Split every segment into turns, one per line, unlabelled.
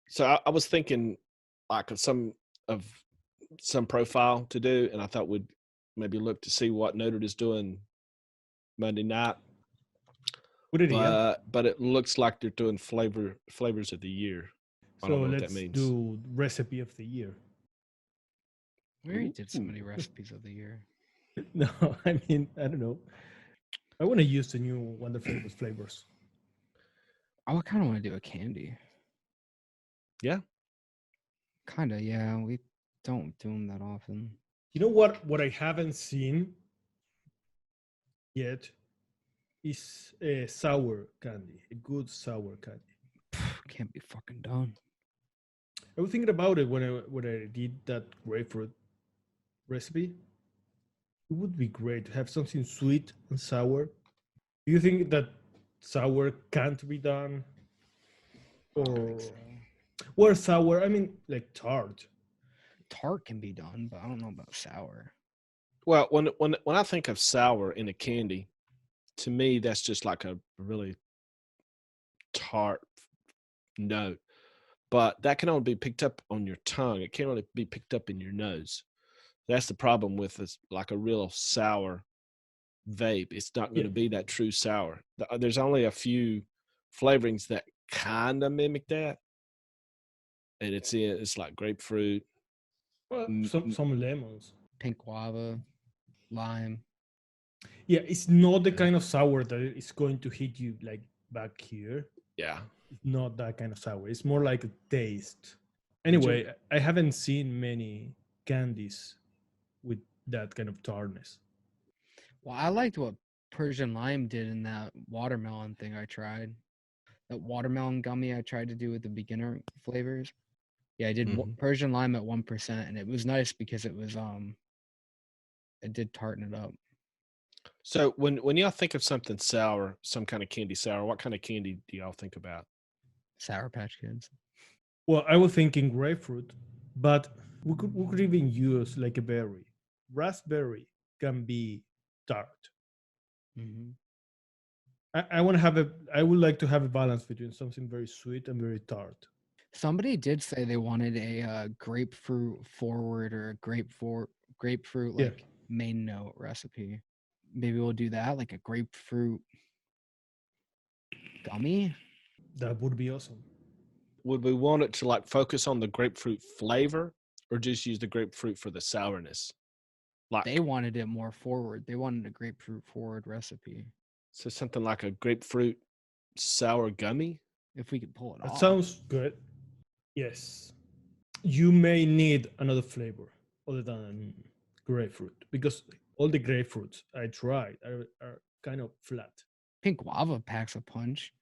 So I was thinking like of some profile to do, and I thought we'd maybe look to see what Noted is doing Monday night.
Good idea.
But it looks like they're doing flavors of the year. I don't
So
know what that
let's
means.
do recipe of the year.
We already did so
Ooh.
many recipes of the year.
No, I mean, I don't know. I want to use the new Wonder Flavors flavors.
I kind of want to do a candy.
Yeah.
Kind of, yeah. We don't do them that often.
You know what? What I haven't seen yet is a sour candy, a good sour candy.
Can't be fucking done.
I was thinking about it when I did that grapefruit recipe. It would be great to have something sweet and sour. Do you think that sour can't be done?
I don't think
Or
so.
well, sour, I mean like tart.
Tart can be done, but I don't know about sour.
Well, when I think of sour in a candy, to me that's just like a really tart note. But that can only be picked up on your tongue. It can't only be picked up in your nose. That's the problem with this, like a real sour vape. It's not going
Yeah.
to be that true sour. There's only a few flavorings that kind of mimic that, and it's like grapefruit.
Well,
Mm,
some lemons.
Pink guava, lime.
Yeah, it's not the kind of sour that is going to hit you like back here.
yeah.
It's not that kind of sour. It's more like a taste.
Would you?
Anyway, I haven't seen many candies with that kind of tartness.
Well, I liked what Persian lime did in that watermelon thing I tried. That watermelon gummy I tried to do with the beginner flavors. Yeah, I did
Mhm.
Persian lime at 1%, and it was nice because it was it did tarten it up.
So when y'all think of something sour, some kind of candy sour, what kind of candy do y'all think about?
Sour Patch Kids.
Well, I was thinking grapefruit, but we could even use like a berry. Raspberry can be tart.
Mm-hmm.
I want to have a. I would like to have a balance between something very sweet and very tart.
Somebody did say they wanted a grapefruit forward or a grapefruit
Yeah,
like main note recipe. Maybe we'll do that, like a grapefruit gummy.
that would be awesome.
Would we want it to like focus on the grapefruit flavor, or just use the grapefruit for the sourness?
They
Like,
wanted it more forward. They wanted a grapefruit forward recipe.
so something like a grapefruit sour gummy.
If we could pull it
That
off.
sounds good. Yes, you may need another flavor other than grapefruit because all the grapefruits I tried are kind of flat.
Pink guava packs a punch.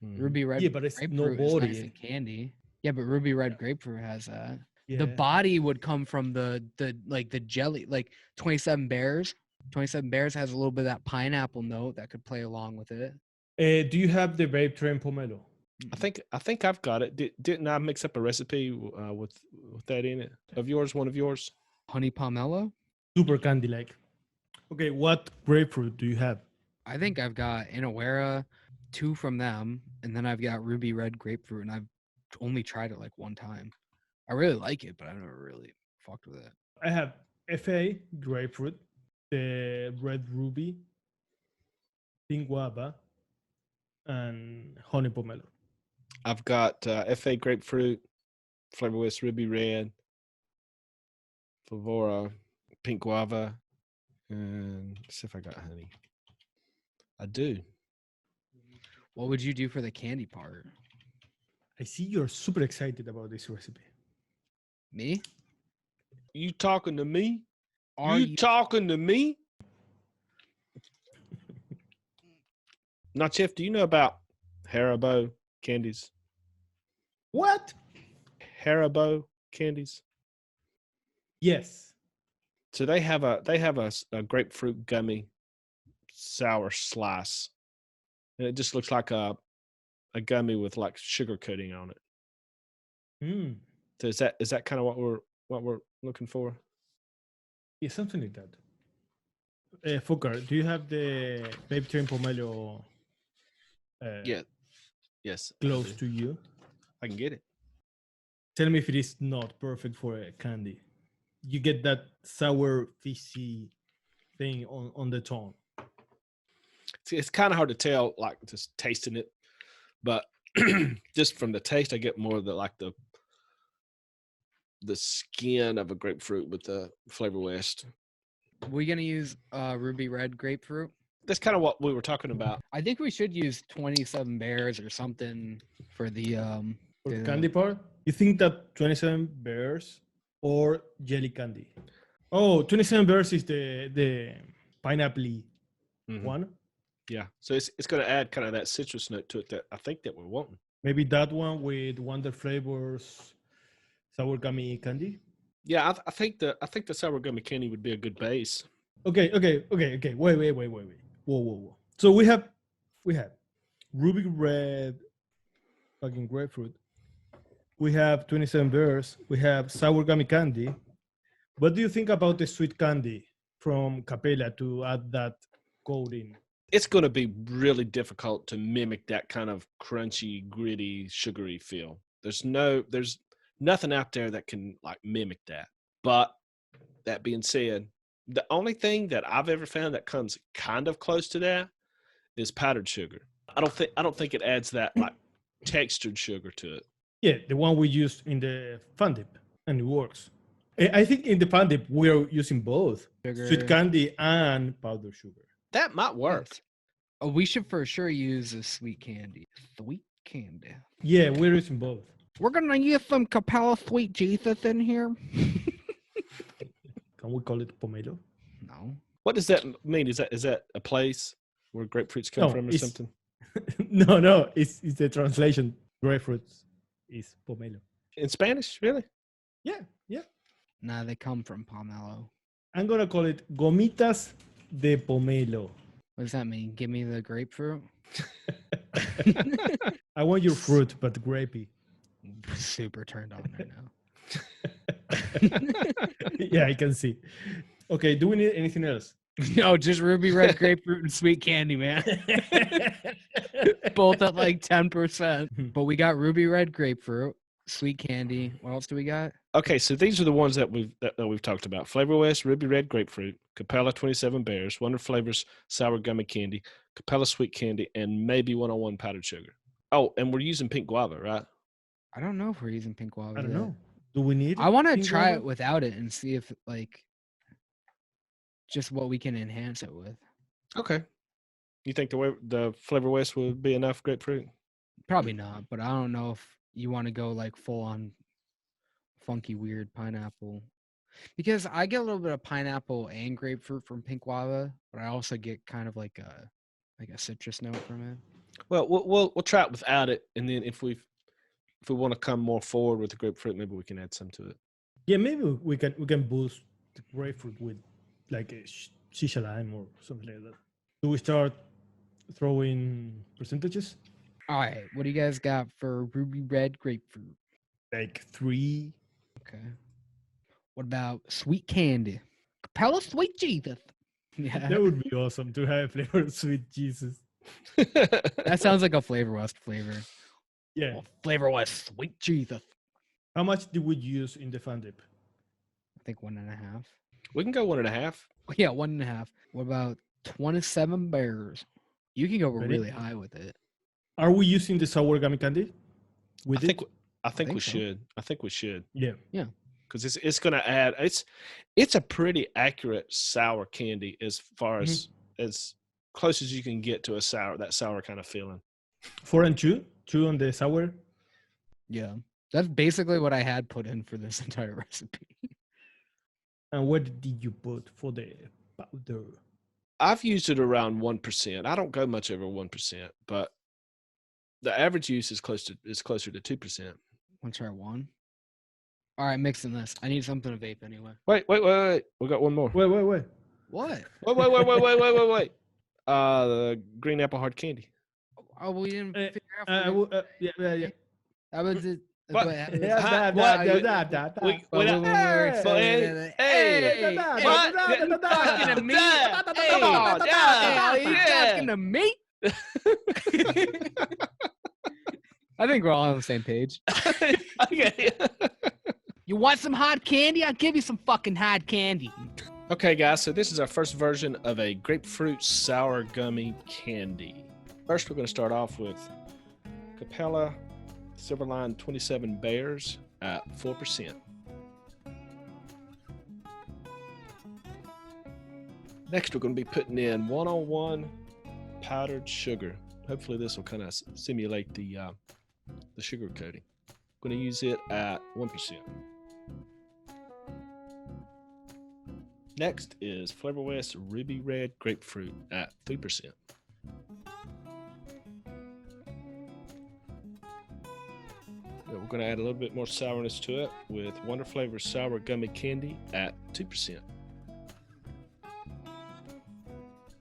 Mhm.
Ruby red
Yeah, but it's no
grapefruit is nice
body.
and candy. Yeah, but ruby red
Yeah,
grapefruit has that. The
yeah.
body would come from the like the jelly, like 27 Bears. 27 Bears has a little bit of that pineapple note that could play along with it.
Do you have the vape train pomelo?
I think I've got it. Didn't I mix up a recipe with that in it? Of yours, one of yours?
Honey pomelo.
Super candy like. Okay, what grapefruit do you have?
I think I've got Inawera, 2 from them, and then I've got ruby red grapefruit, and I've only tried it like one time. I really like it, but I've never really fucked with it.
I have FA grapefruit, the red ruby, pink guava, and honey pomelo.
I've got FA grapefruit, flavor with ruby red, Favora, pink guava, and let's see if I got honey. I do.
What would you do for the candy part?
I see you're super excited about this recipe.
Me?
You talking to me?
Are
You
you?
talking to me? Now, Chef, do you know about Haribo candies?
What?
Haribo candies.
Yes.
So they have a grapefruit gummy sour slice, and it just looks like a gummy with like sugar coating on it.
Mm.
So is that kind of what we're looking for?
Yeah, something like that. Folkart, do you have the vape train pomelo
Yeah. Yes, I
close
do.
to you?
I can get it.
Tell me if it is not perfect for a candy. You get that sour, fishy thing on the tongue.
It's kind of hard to tell, like just tasting it, but just from the taste, I get more of the skin of a grapefruit with the Flavor West.
We gonna use ruby red grapefruit?
That's kind of what we were talking about.
I think we should use 27 bears or something for the
For the candy part, you think that 27 bears or jelly candy? Oh, 27 bears is the pineapple one.
Yeah, so it's going to add kind of that citrus note to it that I think that we're wanting.
Maybe that one with Wonder Flavors sour gummy candy.
Yeah, I think the sour gummy candy would be a good base.
Okay. Wait. Whoa. So we have ruby red fucking grapefruit. We have 27 bears. We have sour gummy candy. What do you think about the sweet candy from Capella to add that coating?
It's going to be really difficult to mimic that kind of crunchy, gritty, sugary feel. There's nothing out there that can like mimic that. But that being said, the only thing that I've ever found that comes kind of close to that is powdered sugar. I don't think it adds that like textured sugar to it.
Yeah, the one we used in the Fun Dip, and it works. I think in the Fun Dip we're using both
sugar.
Sweet candy and powdered sugar.
That might work.
Yes. Oh, we should for sure use a sweet candy. Sweet candy.
Yeah, we're using both.
We're gonna use some Capella Sweet Jesus in here.
Can we call it pomelo?
No.
What does that mean? Is that a place where grapefruits come from or something?
No, it's the translation. Grapefruits is pomelo.
In Spanish, really?
Yeah.
Nah, they come from pomelo.
I'm gonna call it gomitas de pomelo.
What does that mean? Give me the grapefruit?
I want your fruit, but grapey.
Super turned on right now.
Yeah, I can see. Okay, do we need anything else?
No, just ruby red grapefruit and sweet candy, man. Both at like 10%. But we got ruby red grapefruit, sweet candy. What else do we got?
Okay, so these are the ones that we've talked about: Flavor West, Ruby Red Grapefruit, Capella 27 Bears, Wonder Flavors Sour Gummy Candy, Capella Sweet Candy, and maybe 101 powdered sugar. Oh, and we're using pink guava, right?
I don't know if we're using pink guava.
I don't
yet.
know. Do we need?
I want to
pink
try
guava?
it without it and see if like just what we can enhance it with.
Okay. You think the Flavor West would be enough grapefruit?
Probably not, but I don't know if you want to go like full on funky weird pineapple, because I get a little bit of pineapple and grapefruit from pink guava, but I also get kind of like a citrus note from it.
Well, we'll try it without it, and then if we want to come more forward with the grapefruit, maybe we can add some to it.
Yeah, maybe we can boost the grapefruit with like a shisha lime or something like that. Do we start throwing percentages?
All right, what do you guys got for ruby red grapefruit?
Like 3.
Okay. What about sweet candy? Capella Sweet Jesus. Yeah,
That would be awesome to have flavored sweet Jesus.
that sounds like a Flavor West flavor.
Yeah.
Well, Flavor West Sweet Jesus.
How much did we use in the Fun Dip?
I think 1.5.
We can go 1.5.
Yeah, 1.5. What about 27 bears? You can go
Ready?
really high with it.
Are we using the sour gummy candy?
I think we
so.
should. I think we should.
Yeah.
Because it's going to add. It's a pretty accurate sour candy as far as close as you can get to that sour kind of feeling.
4 and 2 on the sour.
Yeah, that's basically what I had put in for this entire recipe.
And what did you put for the powder?
I've used it around 1%. I don't go much over 1%, but the average use is closer to 2%.
Want to try one? All right, mixing this. I need something to vape anyway.
Wait. We got one more.
Wait.
What?
Wait. The green apple hard candy.
Oh, we didn't figure out.
Yeah.
That was it.
What?
Talking to me? Come on, are you talking to me? I think we're all on the same page.
Okay.
You want some hot candy? I'll give you some fucking hot candy.
Okay, guys, so this is our first version of a grapefruit sour gummy candy. First, we're going to start off with Capella Silverline 27 Bears at 4%. Next, we're going to be putting in 101 powdered sugar. Hopefully, this will kind of simulate the sugar coating. I'm going to use it at 1%. Next is Flavor West Ruby Red Grapefruit at 3%. We're going to add a little bit more sourness to it with Wonder Flavor Sour Gummy Candy at 2%.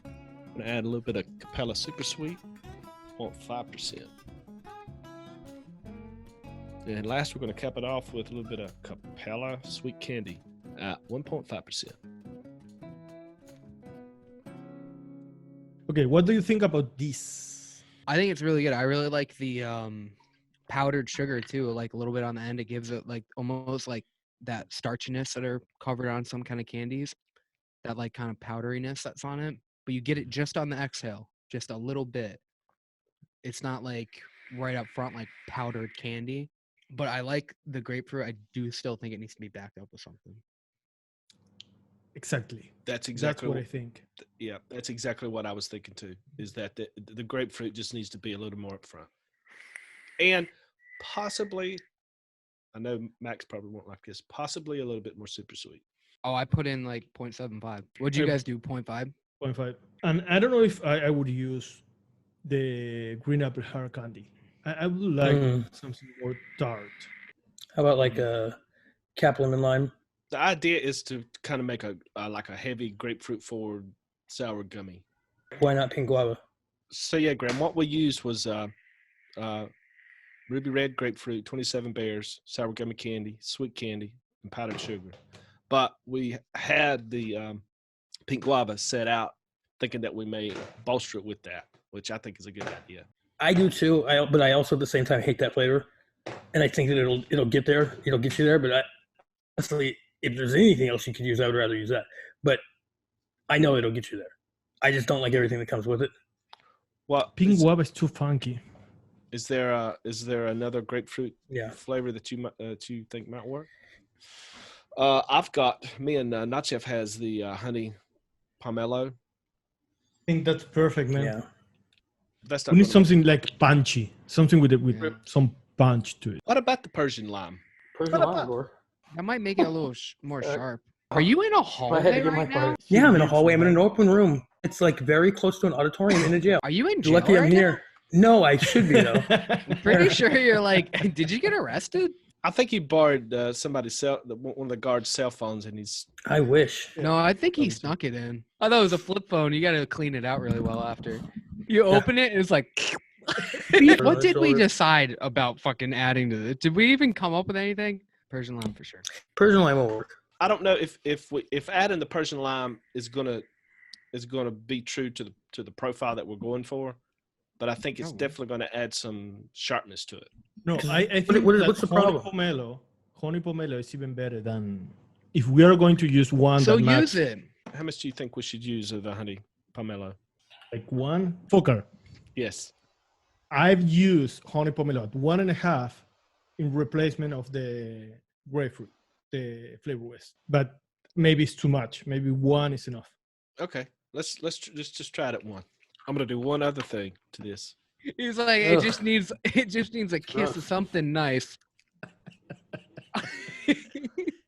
I'm going to add a little bit of Capella Super Sweet, 0.5%. And last, we're going to cap it off with a little bit of Capella Sweet Candy at 1.5%.
Okay, what do you think about this?
I think it's really good. I really like the powdered sugar too, like a little bit on the end. It gives it like almost like that starchiness that are covered on some kind of candies, that like kind of powderiness that's on it. But you get it just on the exhale, just a little bit. It's not like right up front like powdered candy. But I like the grapefruit. I do still think it needs to be backed up with something.
Exactly.
That's exactly
what I think.
Yeah, that's exactly what I was thinking too, is that the grapefruit just needs to be a little more upfront. And possibly, I know Max probably won't like this, possibly a little bit more super sweet.
Oh, I put in like 0.75. What'd you guys do, 0.5?
0.5. And I don't know if I would use the green apple hard candy. I would like something more tart.
How about like a cap lemon lime?
The idea is to kind of make a heavy grapefruit forward sour gummy.
Why not pink guava?
So yeah, Graham, what we used was Ruby Red Grapefruit, 27 Bears, sour gummy candy, sweet candy, and powdered sugar. But we had the pink guava set out thinking that we may bolster it with that, which I think is a good idea.
I do too, but I also at the same time hate that flavor. And I think that it'll get there. It'll get you there. But honestly, if there's anything else you could use, I would rather use that. But I know it'll get you there. I just don't like everything that comes with it.
Well,
pink guava is too funky.
Is there another grapefruit flavor that you think might work? I've got, me and Nachef has the honey pomelo.
I think that's perfect, man.
Yeah.
That's
we need something like punchy, something with some punch to it.
What about the Persian lime?
Persian lime, or
that might make it a little more sharp. Are you in a hallway right now?
Yeah, I'm in a hallway. I'm in an open room. It's like very close to an auditorium in a jail.
Are you in jail
Lucky I'm
right
here. No, I should be though.
I'm pretty sure you're like, did you get arrested?
I think he borrowed somebody's one of the guards' cell phones, and he's.
I wish.
No, I think he snuck it in. I thought it was a flip phone. You got to clean it out really well after. You open it, and it's like. What did we decide about fucking adding to this? Did we even come up with anything? Persian lime for sure.
Persian lime will work.
I don't know if adding the Persian lime is gonna be true to the profile that we're going for, but I think it's definitely going to add some sharpness to it.
No, I think
what's the problem?
Honey pomelo is even better than if we are going to use one.
So use it.
How much do you think we should use of the honey pomelo?
Like one? Folkart.
Yes.
I've used honey pomelo at 1.5 in replacement of the grapefruit, the Flavor West. But maybe it's too much. Maybe one is enough.
Okay. Let's just try it at one. I'm gonna do one other thing to this.
He's like, it just needs a kiss of something nice.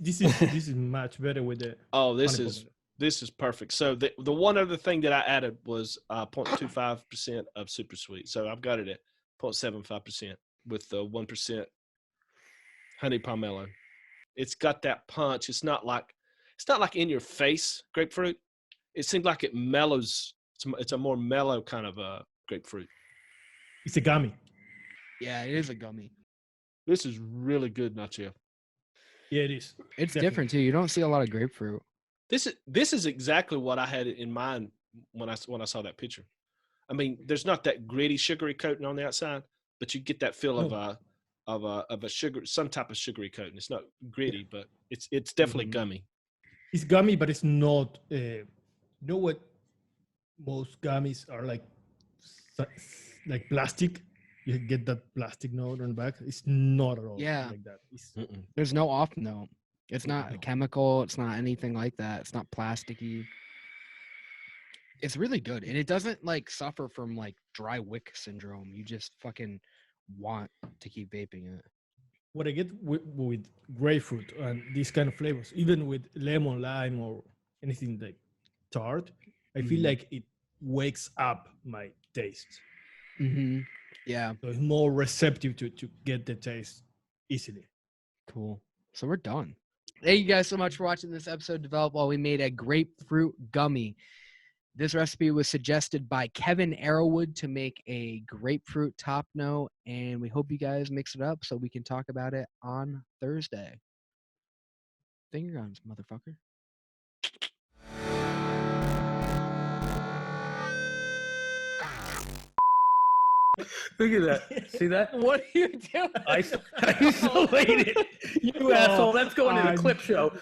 This is much better with the.
Oh, this is perfect. So the one other thing that I added was 0.25% of super sweet. So I've got it at 0.75% with the 1% honey pomelo. It's got that punch. It's not like in your face grapefruit. It seems like it mellows. It's a more mellow kind of a grapefruit.
It's a gummy.
Yeah, it is a gummy.
This is really good, Nacho.
Yeah, it is.
It's different too. You don't see a lot of grapefruit.
This is exactly what I had in mind when I saw that picture. I mean, there's not that gritty, sugary coating on the outside, but you get that feel
No.
of a sugar, some type of sugary coating. It's not gritty, but it's definitely gummy.
It's gummy, but it's not. You know what? Most gummies are like plastic. You get that plastic note on the back. It's not at all
Yeah.
like that. It's,
There's no off note. It's not
No.
chemical. It's not anything like that. It's not plasticky. It's really good, and it doesn't like suffer from like dry wick syndrome. You just fucking want to keep vaping it.
what I get with grapefruit and these kind of flavors, even with lemon, lime, or anything like tart, I feel
Mhm.
like it wakes up my taste.
Mm-hmm. Yeah,
So it's more receptive to get the taste easily.
cool. So we're done. Thank you guys so much for watching this episode develop while we made a grapefruit gummy. This recipe was suggested by Kevin Arrowwood to make a grapefruit top note, and we hope you guys mix it up so we can talk about it on Thursday. Finger guns, motherfucker.
Look at that. See that?
What are you doing?
Isolated. You asshole. That's going in a clip show.